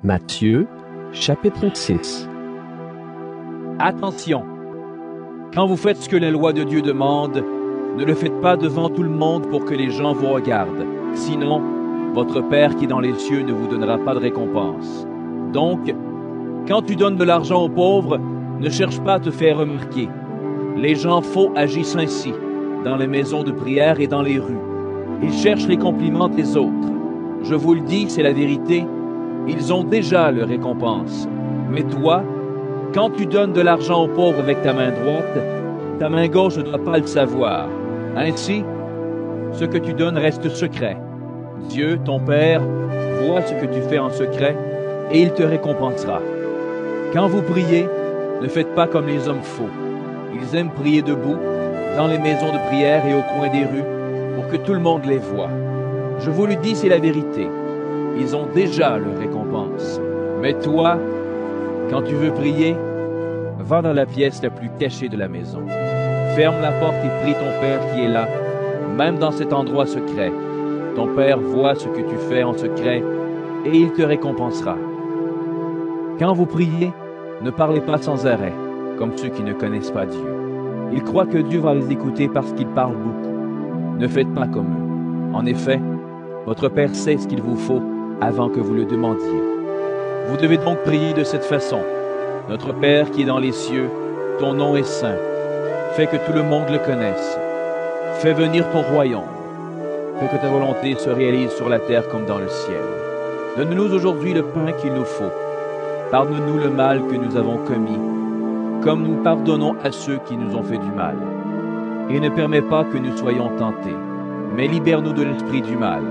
Matthieu, chapitre 6. Attention! Quand vous faites ce que la loi de Dieu demande, ne le faites pas devant tout le monde pour que les gens vous regardent. Sinon, votre Père qui est dans les cieux ne vous donnera pas de récompense. Donc, quand tu donnes de l'argent aux pauvres, ne cherche pas à te faire remarquer. Les gens faux agissent ainsi, dans les maisons de prière et dans les rues. Ils cherchent les compliments des autres. Je vous le dis, c'est la vérité, ils ont déjà leur récompense. Mais toi, quand tu donnes de l'argent aux pauvres avec ta main droite, ta main gauche ne doit pas le savoir. Ainsi, ce que tu donnes reste secret. Dieu, ton Père, voit ce que tu fais en secret et il te récompensera. Quand vous priez, ne faites pas comme les hommes faux. Ils aiment prier debout, dans les maisons de prière et au coin des rues, pour que tout le monde les voie. Je vous le dis, c'est la vérité. Ils ont déjà leur récompense. Mais toi, quand tu veux prier, va dans la pièce la plus cachée de la maison. Ferme la porte et prie ton Père qui est là, même dans cet endroit secret. Ton Père voit ce que tu fais en secret et il te récompensera. Quand vous priez, ne parlez pas sans arrêt, comme ceux qui ne connaissent pas Dieu. Ils croient que Dieu va les écouter parce qu'ils parlent beaucoup. Ne faites pas comme eux. En effet, votre Père sait ce qu'il vous faut avant que vous le demandiez. Vous devez donc prier de cette façon. Notre Père qui est dans les cieux, ton nom est saint. Fais que tout le monde le connaisse. Fais venir ton royaume. Fais que ta volonté se réalise sur la terre comme dans le ciel. Donne-nous aujourd'hui le pain qu'il nous faut. Pardonne-nous le mal que nous avons commis, comme nous pardonnons à ceux qui nous ont fait du mal. Et ne permets pas que nous soyons tentés, mais libère-nous de l'esprit du mal.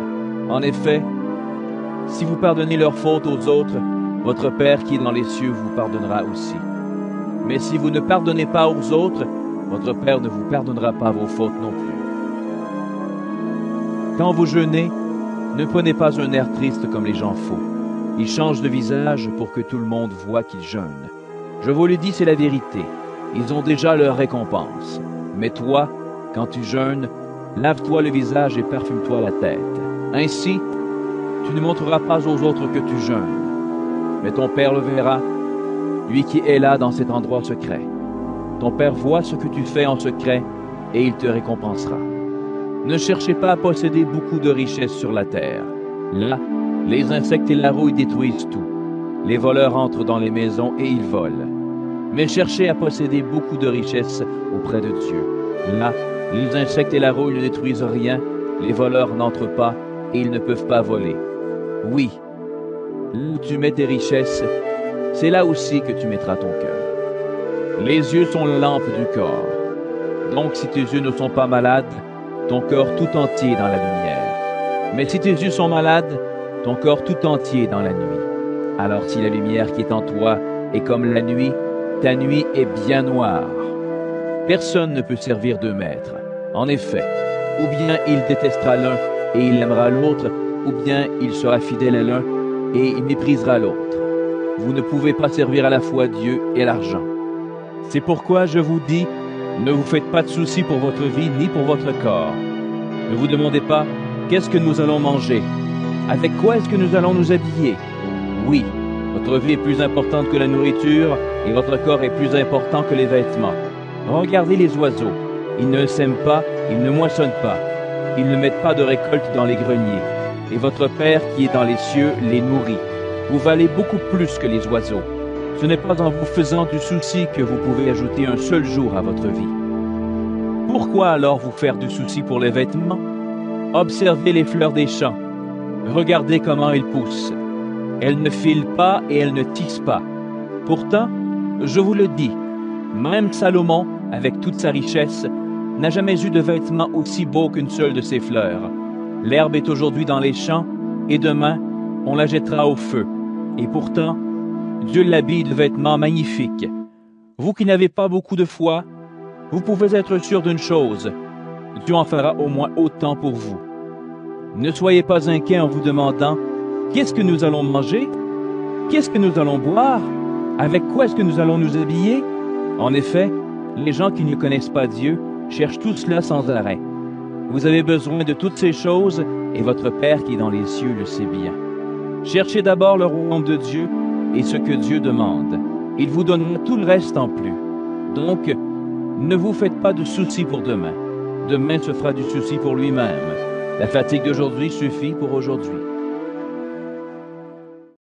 En effet, si vous pardonnez leurs fautes aux autres, votre Père qui est dans les cieux vous pardonnera aussi. Mais si vous ne pardonnez pas aux autres, votre Père ne vous pardonnera pas vos fautes non plus. Quand vous jeûnez, ne prenez pas un air triste comme les gens faux. Ils changent de visage pour que tout le monde voie qu'ils jeûnent. Je vous le dis, c'est la vérité. Ils ont déjà leur récompense. Mais toi, quand tu jeûnes, lave-toi le visage et parfume-toi la tête. Ainsi, tu ne montreras pas aux autres que tu jeûnes. Mais ton Père le verra, lui qui est là dans cet endroit secret. Ton Père voit ce que tu fais en secret et il te récompensera. Ne cherchez pas à posséder beaucoup de richesses sur la terre. Là, les insectes et la rouille détruisent tout. Les voleurs entrent dans les maisons et ils volent. Mais cherchez à posséder beaucoup de richesses auprès de Dieu. Là, les insectes et la rouille ne détruisent rien, les voleurs n'entrent pas et ils ne peuvent pas voler. Oui, là où tu mets tes richesses, c'est là aussi que tu mettras ton cœur. Les yeux sont la lampe du corps. Donc si tes yeux ne sont pas malades, ton corps tout entier est dans la lumière. Mais si tes yeux sont malades, ton corps tout entier est dans la nuit. Alors si la lumière qui est en toi est comme la nuit, ta nuit est bien noire. Personne ne peut servir deux maîtres. En effet, ou bien il détestera l'un et il aimera l'autre, ou bien il sera fidèle à l'un et il méprisera l'autre. Vous ne pouvez pas servir à la fois Dieu et l'argent. C'est pourquoi je vous dis, ne vous faites pas de soucis pour votre vie ni pour votre corps. Ne vous demandez pas, qu'est-ce que nous allons manger? Avec quoi est-ce que nous allons nous habiller? Oui, votre vie est plus importante que la nourriture et votre corps est plus important que les vêtements. Regardez les oiseaux. Ils ne sèment pas, ils ne moissonnent pas. Ils ne mettent pas de récolte dans les greniers. Et votre Père qui est dans les cieux les nourrit. Vous valez beaucoup plus que les oiseaux. Ce n'est pas en vous faisant du souci que vous pouvez ajouter un seul jour à votre vie. Pourquoi alors vous faire du souci pour les vêtements? Observez les fleurs des champs. Regardez comment elles poussent. Elles ne filent pas et elles ne tissent pas. Pourtant, je vous le dis, même Salomon, avec toute sa richesse, n'a jamais eu de vêtements aussi beaux qu'une seule de ses fleurs. L'herbe est aujourd'hui dans les champs, et demain, on la jettera au feu. Et pourtant, Dieu l'habille de vêtements magnifiques. Vous qui n'avez pas beaucoup de foi, vous pouvez être sûr d'une chose, Dieu en fera au moins autant pour vous. Ne soyez pas inquiets en vous demandant, qu'est-ce que nous allons manger? Qu'est-ce que nous allons boire? Avec quoi est-ce que nous allons nous habiller? En effet, les gens qui ne connaissent pas Dieu cherchent tout cela sans arrêt. Vous avez besoin de toutes ces choses et votre Père qui est dans les cieux le sait bien. Cherchez d'abord le royaume de Dieu et ce que Dieu demande. Il vous donnera tout le reste en plus. Donc, ne vous faites pas de soucis pour demain. Demain se fera du souci pour lui-même. La fatigue d'aujourd'hui suffit pour aujourd'hui.